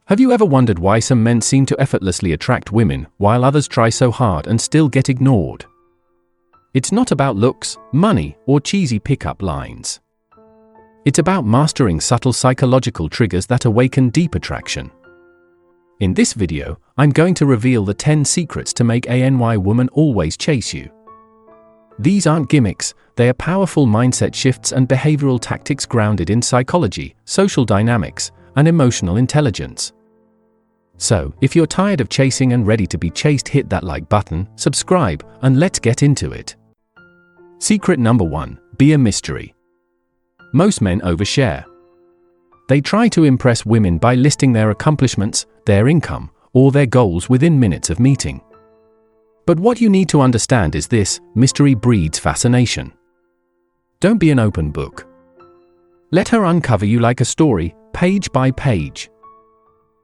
Have you ever wondered why some men seem to effortlessly attract women while others try so hard and still get ignored? It's not about looks, money, or cheesy pickup lines. It's about mastering subtle psychological triggers that awaken deep attraction. In this video, I'm going to reveal the 10 secrets to make a woman always chase you. These aren't gimmicks, they are powerful mindset shifts and behavioral tactics grounded in psychology, social dynamics, and emotional intelligence. So, if you're tired of chasing and ready to be chased, hit that like button, subscribe, and let's get into it. Secret number 1, be a mystery. Most men overshare. They try to impress women by listing their accomplishments, their income, or their goals within minutes of meeting. But what you need to understand is this: mystery breeds fascination. Don't be an open book. Let her uncover you like a story, page by page.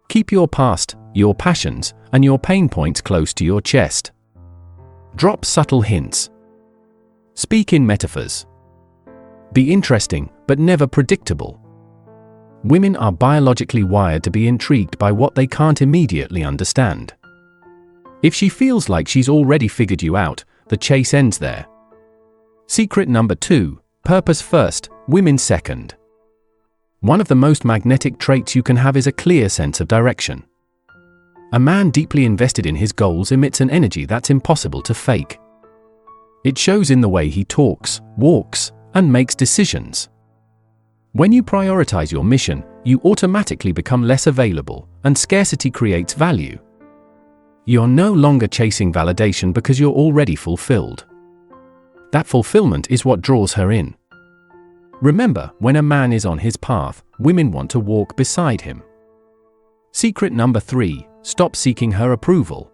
Keep your past, your passions, and your pain points close to your chest. Drop subtle hints. Speak in metaphors. Be interesting, but never predictable. Women are biologically wired to be intrigued by what they can't immediately understand. If she feels like she's already figured you out, the chase ends there. Secret number 2, purpose first, women second. One of the most magnetic traits you can have is a clear sense of direction. A man deeply invested in his goals emits an energy that's impossible to fake. It shows in the way he talks, walks, and makes decisions. When you prioritize your mission, you automatically become less available, and scarcity creates value. You're no longer chasing validation because you're already fulfilled. That fulfillment is what draws her in. Remember, when a man is on his path, women want to walk beside him. Secret number 3, stop seeking her approval.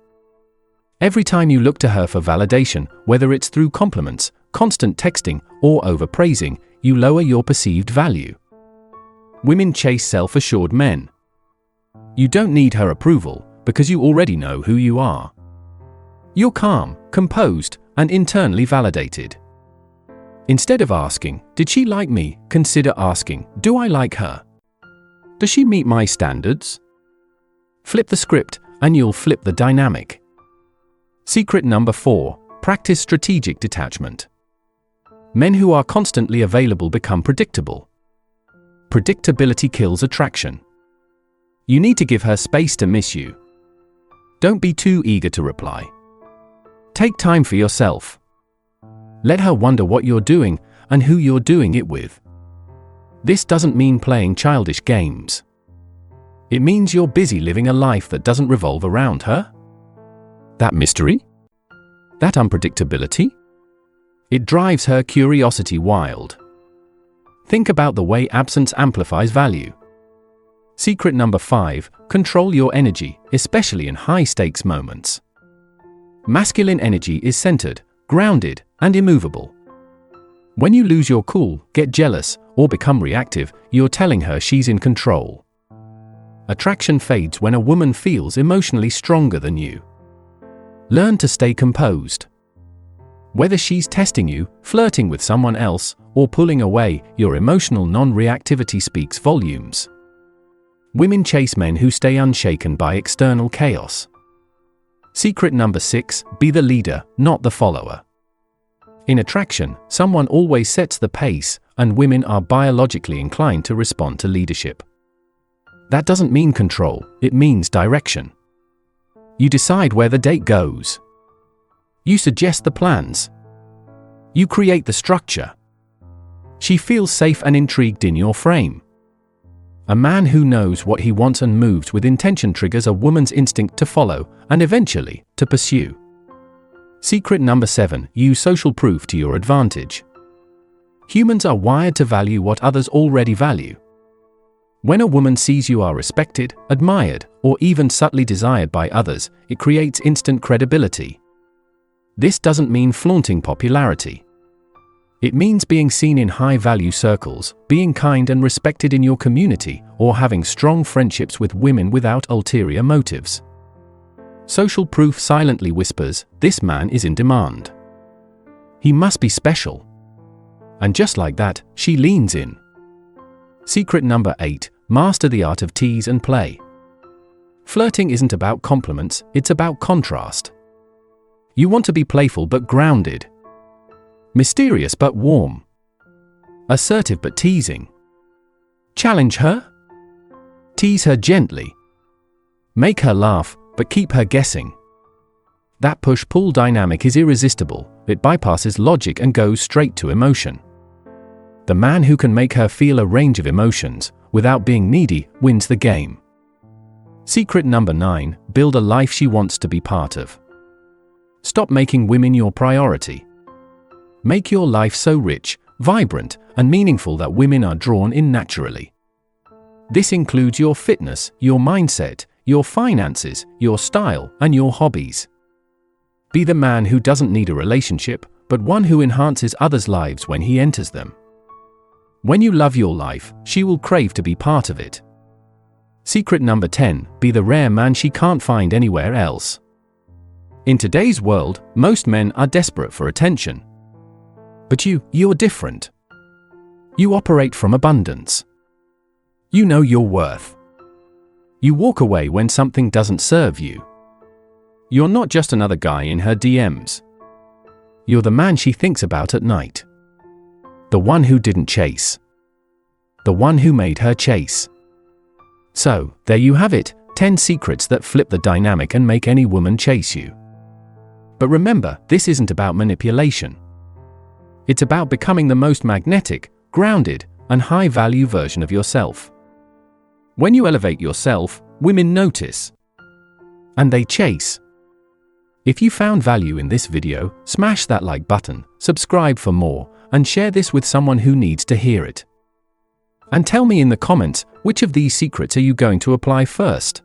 Every time you look to her for validation, whether it's through compliments, constant texting, or overpraising, you lower your perceived value. Women chase self-assured men. You don't need her approval, because you already know who you are. You're calm, composed, and internally validated. Instead of asking, "Did she like me?" consider asking, "Do I like her? Does she meet my standards?" Flip the script, and you'll flip the dynamic. Secret number 4, practice strategic detachment. Men who are constantly available become predictable. Predictability kills attraction. You need to give her space to miss you. Don't be too eager to reply. Take time for yourself. Let her wonder what you're doing and who you're doing it with. This doesn't mean playing childish games. It means you're busy living a life that doesn't revolve around her. That mystery? That unpredictability? It drives her curiosity wild. Think about the way absence amplifies value. Secret number 5, control your energy, especially in high-stakes moments. Masculine energy is centered, grounded, and immovable. When you lose your cool, get jealous, or become reactive, you're telling her she's in control. Attraction fades when a woman feels emotionally stronger than you. Learn to stay composed. Whether she's testing you, flirting with someone else, or pulling away, your emotional non-reactivity speaks volumes. Women chase men who stay unshaken by external chaos. Secret number 6, be the leader, not the follower. In attraction, someone always sets the pace, and women are biologically inclined to respond to leadership. That doesn't mean control, it means direction. You decide where the date goes. You suggest the plans. You create the structure. She feels safe and intrigued in your frame. A man who knows what he wants and moves with intention triggers a woman's instinct to follow, and eventually, to pursue. Secret number 7, use social proof to your advantage. Humans are wired to value what others already value. When a woman sees you are respected, admired, or even subtly desired by others, it creates instant credibility. This doesn't mean flaunting popularity. It means being seen in high-value circles, being kind and respected in your community, or having strong friendships with women without ulterior motives. Social proof silently whispers, "This man is in demand. He must be special." And just like that, she leans in. Secret number 8, master the art of tease and play. Flirting isn't about compliments, it's about contrast. You want to be playful but grounded. Mysterious but warm. Assertive but teasing. Challenge her. Tease her gently. Make her laugh, but keep her guessing. That push-pull dynamic is irresistible. It bypasses logic and goes straight to emotion. The man who can make her feel a range of emotions, without being needy, wins the game. Secret number 9, build a life she wants to be part of. Stop making women your priority. Make your life so rich, vibrant, and meaningful that women are drawn in naturally. This includes your fitness, your mindset, your finances, your style, and your hobbies. Be the man who doesn't need a relationship, but one who enhances others' lives when he enters them. When you love your life, she will crave to be part of it. Secret number 10, be the rare man she can't find anywhere else. In today's world, most men are desperate for attention. But you're different. You operate from abundance. You know your worth. You walk away when something doesn't serve you. You're not just another guy in her DMs. You're the man she thinks about at night. The one who didn't chase. The one who made her chase. So, there you have it, 10 secrets that flip the dynamic and make any woman chase you. But remember, this isn't about manipulation. It's about becoming the most magnetic, grounded, and high-value version of yourself. When you elevate yourself, women notice. And they chase. If you found value in this video, smash that like button, subscribe for more, and share this with someone who needs to hear it. And tell me in the comments, which of these secrets are you going to apply first?